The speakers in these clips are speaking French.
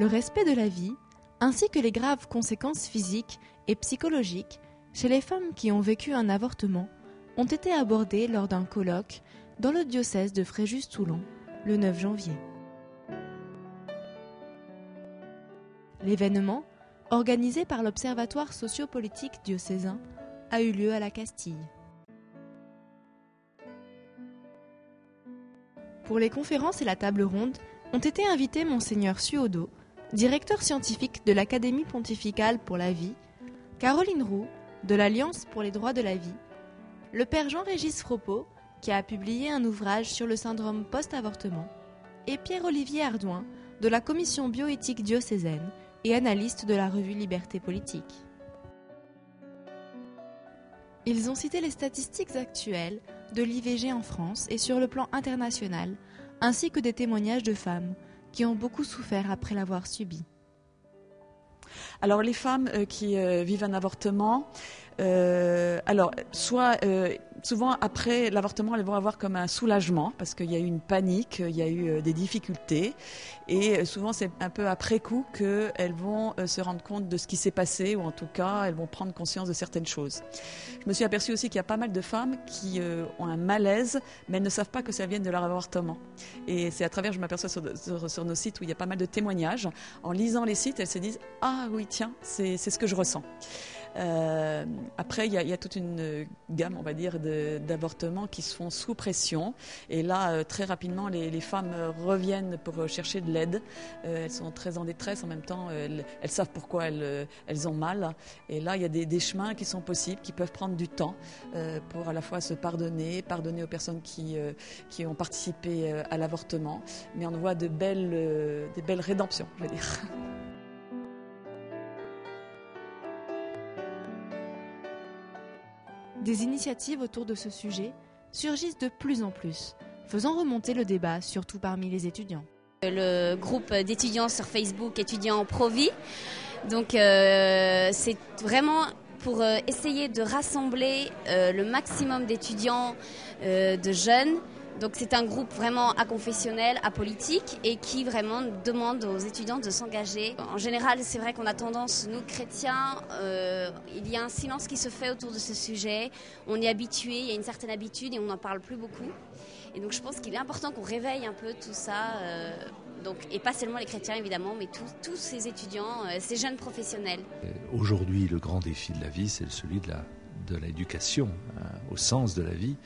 le respect de la vie, ainsi que les graves conséquences physiques et psychologiques chez les femmes qui ont vécu un avortement, ont été abordés lors d'un colloque dans le diocèse de Fréjus-Toulon le 9 janvier. L'événement, organisé par l'Observatoire sociopolitique diocésain, a eu lieu à la Castille. Pour les conférences et la table ronde, ont été invités Monseigneur Suodo, directeur scientifique de l'Académie pontificale pour la vie, Caroline Roux, de l'Alliance pour les droits de la vie, le père Jean-Régis Fropeau, qui a publié un ouvrage sur le syndrome post-avortement, et Pierre-Olivier Ardouin, de la Commission bioéthique diocésaine et analyste de la revue Liberté politique. Ils ont cité les statistiques actuelles de l'IVG en France et sur le plan international, ainsi que des témoignages de femmes qui ont beaucoup souffert après l'avoir subi. Alors les femmes qui vivent un avortement, souvent après l'avortement, elles vont avoir comme un soulagement parce qu'il y a eu une panique, il y a eu des difficultés et souvent c'est un peu après coup qu'elles vont se rendre compte de ce qui s'est passé ou en tout cas elles vont prendre conscience de certaines choses. Je me suis aperçue aussi qu'il y a pas mal de femmes qui ont un malaise mais elles ne savent pas que ça vienne de leur avortement. Et c'est à travers, je m'aperçois sur nos sites où il y a pas mal de témoignages. En lisant les sites, elles se disent « Ah oui, tiens, c'est ce que je ressens ». Après, il y a toute une gamme, on va dire, d'avortements qui se font sous pression. Et là, très rapidement, les femmes reviennent pour chercher de l'aide. Elles sont très en détresse. En même temps, elles savent pourquoi elles ont mal. Et là, il y a des chemins qui sont possibles, qui peuvent prendre du temps pour à la fois se pardonner aux personnes qui ont participé à l'avortement. Mais on voit des belles rédemptions, je veux dire. Des initiatives autour de ce sujet surgissent de plus en plus, faisant remonter le débat, surtout parmi les étudiants. Le groupe d'étudiants sur Facebook, étudiants Pro-Vie, donc c'est vraiment pour essayer de rassembler le maximum d'étudiants, de jeunes. Donc c'est un groupe vraiment aconfessionnel, apolitique et qui vraiment demande aux étudiants de s'engager. En général, c'est vrai qu'on a tendance, nous chrétiens, il y a un silence qui se fait autour de ce sujet. On est habitué, il y a une certaine habitude et on n'en parle plus beaucoup. Et donc je pense qu'il est important qu'on réveille un peu tout ça, et pas seulement les chrétiens évidemment, mais tous ces étudiants, ces jeunes professionnels. Aujourd'hui, le grand défi de la vie, c'est celui de l'éducation, au sens de la vie,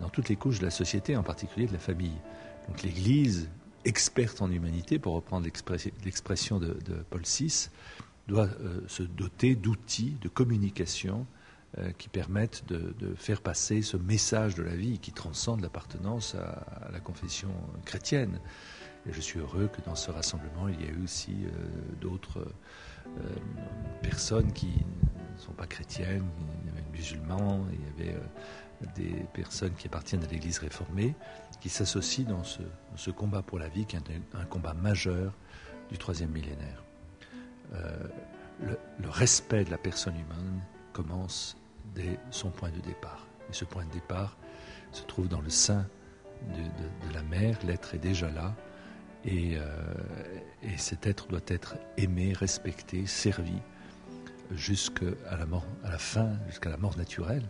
dans toutes les couches de la société, en particulier de la famille. Donc l'Église, experte en humanité, pour reprendre l'expression de Paul VI, doit se doter d'outils de communication qui permettent de faire passer ce message de la vie qui transcende l'appartenance à la confession chrétienne. Et je suis heureux que dans ce rassemblement, il y a eu aussi d'autres personnes qui ne sont pas chrétiennes, il y avait des musulmans, il y avait des personnes qui appartiennent à l'Église réformée, qui s'associent dans ce combat pour la vie, qui est un combat majeur du 3e millénaire. Le respect de la personne humaine commence dès son point de départ. Et ce point de départ se trouve dans le sein de la mère. L'être est déjà là. Et cet être doit être aimé, respecté, servi jusqu'à la mort, jusqu'à la mort naturelle.